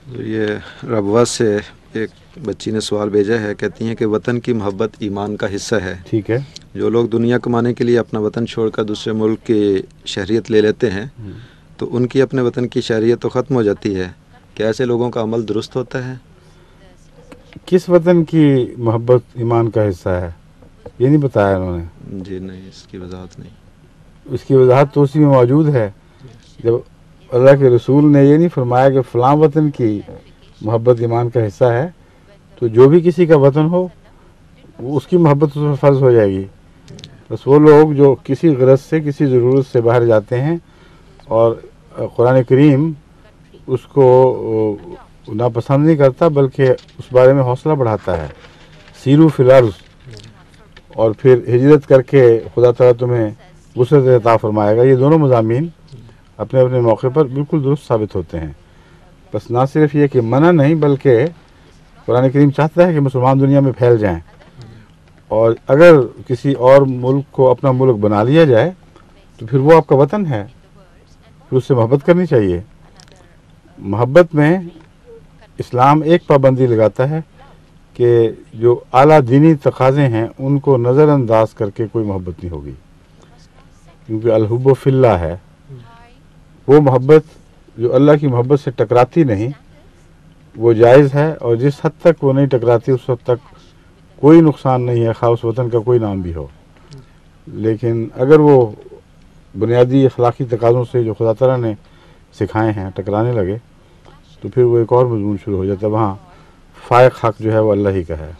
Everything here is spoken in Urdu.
تو یہ ربوہ سے ایک بچی نے سوال بھیجا ہے، کہتی ہیں کہ وطن کی محبت ایمان کا حصہ ہے۔ ٹھیک ہے۔ جو لوگ دنیا کمانے کے لیے اپنا وطن چھوڑ کر دوسرے ملک کی شہریت لے لیتے ہیں تو ان کی اپنے وطن کی شہریت تو ختم ہو جاتی ہے، کیا ایسے لوگوں کا عمل درست ہوتا ہے؟ کس وطن کی محبت ایمان کا حصہ ہے یہ نہیں بتایا انہوں نے۔ جی نہیں، اس کی وضاحت نہیں۔ اس کی وضاحت تو اسی میں موجود ہے، جب اللہ کے رسول نے یہ نہیں فرمایا کہ فلاں وطن کی محبت ایمان کا حصہ ہے، تو جو بھی کسی کا وطن ہو اس کی محبت اس پر فرض ہو جائے گی۔ بس وہ لوگ جو کسی غرض سے کسی ضرورت سے باہر جاتے ہیں اور قرآن کریم اس کو ناپسند نہیں کرتا بلکہ اس بارے میں حوصلہ بڑھاتا ہے، سیرو فی الارض، اور پھر ہجرت کر کے خدا تعالیٰ تمہیں وسعت عطا فرمائے گا، یہ دونوں مضامین اپنے اپنے موقع پر بالکل درست ثابت ہوتے ہیں۔ بس نہ صرف یہ کہ منع نہیں بلکہ قرآن کریم چاہتا ہے کہ مسلمان دنیا میں پھیل جائیں، اور اگر کسی اور ملک کو اپنا ملک بنا لیا جائے تو پھر وہ آپ کا وطن ہے، پھر اس سے محبت کرنی چاہیے۔ محبت میں اسلام ایک پابندی لگاتا ہے کہ جو اعلیٰ دینی تقاضے ہیں ان کو نظر انداز کر کے کوئی محبت نہیں ہوگی، کیونکہ الحب فی اللہ ہے۔ وہ محبت جو اللہ کی محبت سے ٹکراتی نہیں وہ جائز ہے، اور جس حد تک وہ نہیں ٹکراتی اس حد تک کوئی نقصان نہیں ہے، خواہ اس وطن کا کوئی نام بھی ہو۔ لیکن اگر وہ بنیادی اخلاقی تقاضوں سے جو خدا تعالیٰ نے سکھائے ہیں ٹکرانے لگے تو پھر وہ ایک اور مضمون شروع ہو جاتا ہے، وہاں فائق حق جو ہے وہ اللہ ہی کا ہے۔